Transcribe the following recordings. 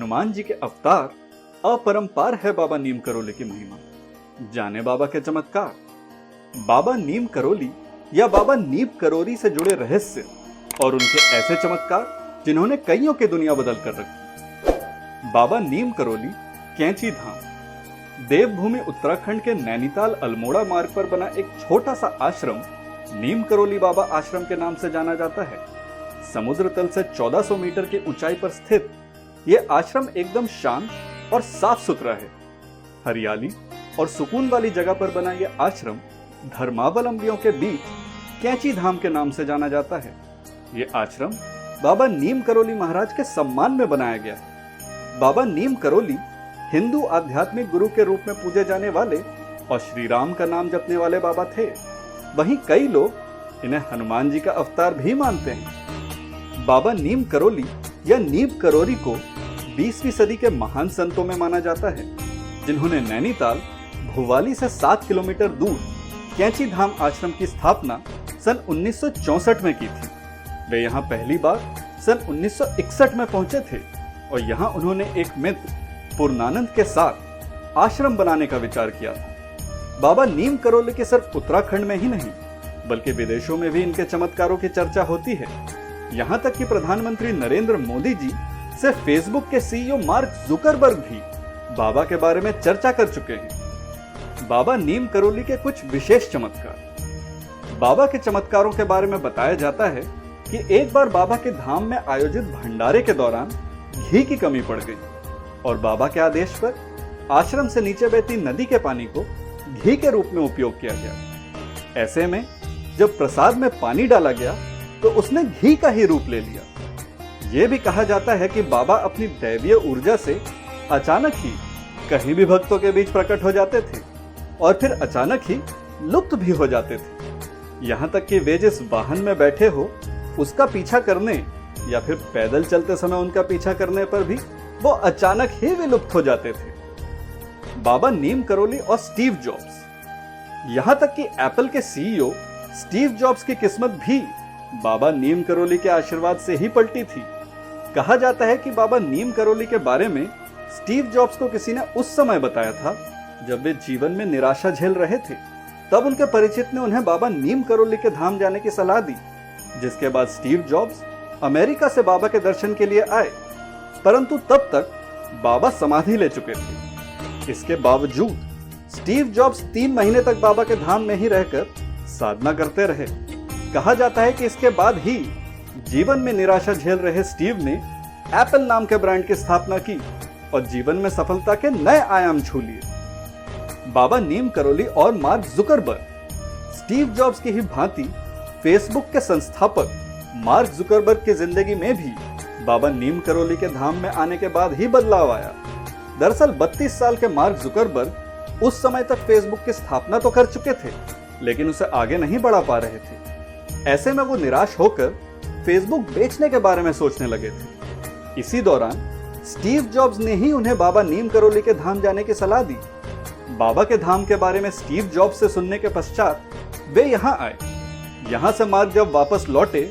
हनुमान जी के अवतार अपरंपार है बाबा नीम करोली की महिमा। जाने बाबा के चमत्कार। बाबा नीम करोली या बाबा नीम करोरी से जुड़े रहस्य और उनके ऐसे चमत्कार जिन्होंने कईयों की दुनिया बदल कर रखी। बाबा नीम करोली कैंची धाम देवभूमि उत्तराखंड के नैनीताल अल्मोड़ा मार्ग पर बना एक छोटा सा आश्रम नीम करोली बाबा आश्रम के नाम से जाना जाता है। समुद्र तल से 1400 मीटर की ऊंचाई पर स्थित यह आश्रम एकदम शांत और साफ सुथरा है। हरियाली और सुकून वाली जगह पर बना यह आश्रम धर्मावलंबियों के बीच कैंची धाम के नाम से जाना जाता है। यह आश्रम बाबा नीम करोली महाराज के सम्मान में बनाया गया है। बाबा नीम करोली हिंदू आध्यात्मिक गुरु के रूप में पूजे जाने वाले और श्री राम का नाम जपने वाले बाबा थे। वहीं कई लोग इन्हें हनुमान जी का अवतार भी मानते हैं। बाबा नीम करोली या नीम करोरी को 20वीं सदी के महान संतों में माना जाता है, जिन्होंने नैनीताल भुवाली से 7 किलोमीटर दूर कैंची धाम आश्रम की स्थापना सन 1964 में की थी। वे यहाँ पहली बार सन 1961 में पहुंचे थे और यहाँ उन्होंने एक मित्र पूर्णानंद के साथ आश्रम बनाने का विचार किया था। बाबा नीम करोली के सिर्फ उत्तराखंड में ही नहीं बल्कि विदेशों में भी इनके चमत्कारों की चर्चा होती है। यहाँ तक कि प्रधानमंत्री नरेंद्र मोदी जी से फेसबुक के सीईओ मार्क जुकरबर्ग भी बाबा के बारे में चर्चा कर चुके हैं। बाबा नीम करोली के कुछ विशेष चमत्कार। बाबा के चमत्कारों के बारे में बताया जाता है कि एक बार बाबा के धाम में आयोजित भंडारे के दौरान घी की कमी पड़ गई और बाबा के आदेश पर आश्रम से नीचे बहती नदी के पानी को घी के रूप में उपयोग किया गया। ऐसे में जब प्रसाद में पानी डाला गया तो उसने घी का ही रूप ले लिया। यह भी कहा जाता है कि बाबा अपनी दैवीय ऊर्जा से अचानक ही कहीं भी भक्तों के बीच प्रकट हो जाते थे और फिर अचानक ही लुप्त भी हो जाते थे। यहाँ तक कि वे जिस वाहन में बैठे हो उसका पीछा करने या फिर पैदल चलते समय उनका पीछा करने पर भी वो अचानक ही विलुप्त हो जाते थे। बाबा नीम करोली और स्टीव जॉब्स। यहां तक कि एप्पल के सीईओ स्टीव जॉब्स की किस्मत भी बाबा नीम करोली के आशीर्वाद से ही पलटी थी। कहा जाता है कि बाबा नीम करोली के बारे में स्टीव जॉब्स को किसी ने उस समय बताया था जब वे जीवन में निराशा झेल रहे थे। तब उनके परिचित ने उन्हें बाबा नीम करोली के धाम जाने की सलाह दी, जिसके बाद स्टीव जॉब्स अमेरिका से बाबा के दर्शन के लिए आए, परंतु तब तक बाबा समाधि ले चुके थे। इसके बावजूद स्टीव जॉब्स 3 महीने तक बाबा के धाम में ही रहकर साधना करते रहे। कहा जाता है कि इसके बाद ही जीवन में निराशा झेल रहे स्टीव ने एप्पल नाम के ब्रांड की स्थापना की और जीवन में सफलता के नए आयाम छू लिए। बाबा नीम करोली और मार्क जुकरबर्ग। स्टीव जॉब्स की ही भांति फेसबुक के संस्थापक मार्क जुकरबर्ग की जिंदगी में भी बाबा नीम करोली के धाम में आने के बाद ही बदलाव आया। दरअसल 32 साल के मार्क जुकरबर्ग उस समय तक फेसबुक की स्थापना तो कर चुके थे, लेकिन उसे आगे नहीं बढ़ा पा रहे थे। ऐसे में वो निराश होकर फेसबुक बेचने के बारे में सोचने लगे थे। इसी दौरान स्टीव जॉब्स ने ही उन्हें बाबा नीम करोली के धाम जाने की सलाह दी। बाबा के धाम के बारे में स्टीव जॉब्स से सुनने के पश्चात वे यहाँ आए। यहाँ से मार्क जब वापस लौटे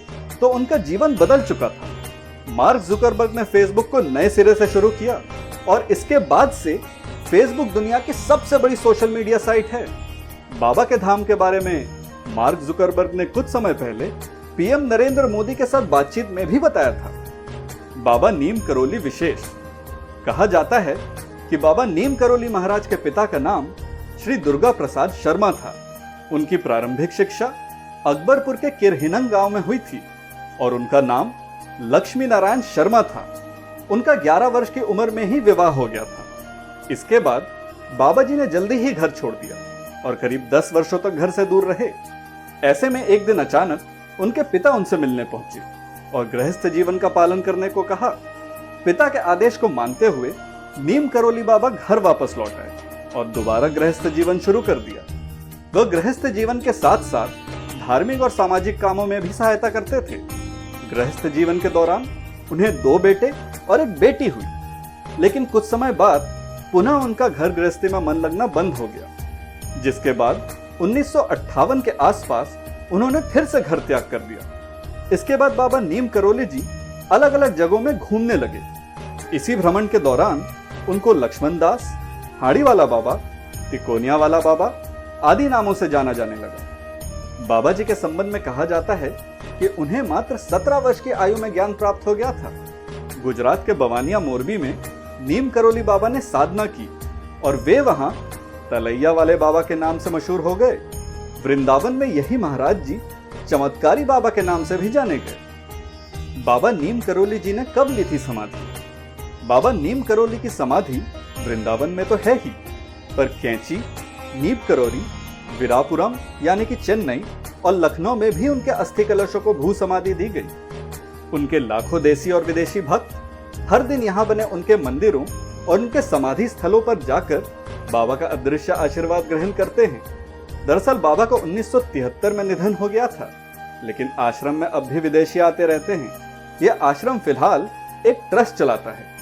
तो उनका जीवन बदल चुका था। मार्क जुकरबर्ग ने फेसबुक को नए सिरे से शुरू किया और इसके बाद से फेसबुक दुनिया की सबसे बड़ी सोशल मीडिया साइट है। बाबा के धाम के बारे में मार्क जुकरबर्ग ने कुछ समय पहले पीएम नरेंद्र मोदी के साथ बातचीत में भी बताया था। बाबा नीम करोली विशेष। कहा जाता है कि बाबा नीम करोली महाराज के पिता का नाम श्री दुर्गा प्रसाद शर्मा था। उनकी प्रारंभिक शिक्षा अकबरपुर के किरहिनंग गांव में हुई थी और उनका नाम लक्ष्मी नारायण शर्मा था। उनका 11 वर्ष की उम्र में ही विवाह हो गया था। इसके बाद बाबा जी ने जल्दी ही घर छोड़ दिया और करीब 10 वर्षों तक घर से दूर रहे। ऐसे में एक दिन अचानक उनके पिता उनसे मिलने पहुंचे और गृहस्थ जीवन का पालन करने को कहा। पिता के आदेश को मानते हुए नीम करोली बाबा घर वापस लौट आए और दोबारा गृहस्थ जीवन शुरू कर दिया। वह गृहस्थ जीवन के साथ साथ धार्मिक और सामाजिक कामों में भी सहायता करते थे। गृहस्थ जीवन के दौरान उन्हें 2 बेटे और एक बेटी हुई, लेकिन कुछ समय बाद पुनः उनका घर गृहस्थी में मन लगना बंद हो गया, जिसके बाद 1958 के आसपास उन्होंने फिर से घर त्याग कर दिया। इसके बाद बाबा नीम करोली जी अलग अलग जगहों में घूमने लगे। इसी भ्रमण के दौरान उनको लक्ष्मण दास, हाड़ी वाला बाबा, तिकोनिया वाला बाबा आदि नामों से जाना जाने लगा। बाबा जी के संबंध में कहा जाता है कि उन्हें मात्र 17 वर्ष की आयु में ज्ञान प्राप्त हो गया था। गुजरात के बवानिया मोरबी में नीम करोली बाबा ने साधना की और वे वहां तलैया वाले बाबा के नाम से मशहूर हो गए। वृंदावन में यही महाराज जी चमत्कारी बाबा के नाम से भी जाने गए। बाबा नीम करोली जी ने कब ली थी समाधि? बाबा नीम करोली की समाधि वृंदावन में तो है ही, पर कैंची, नीम करोली, वीरापुरम यानी कि चेन्नई और लखनऊ में भी उनके अस्थि कलशों को भू समाधि दी गई। उनके लाखों देशी और विदेशी भक्त हर दिन यहाँ बने उनके मंदिरों और उनके समाधि स्थलों पर जाकर बाबा का अदृश्य आशीर्वाद ग्रहण करते हैं। दरअसल बाबा का 1973 में निधन हो गया था, लेकिन आश्रम में अब भी विदेशी आते रहते हैं। यह आश्रम फिलहाल एक ट्रस्ट चलाता है।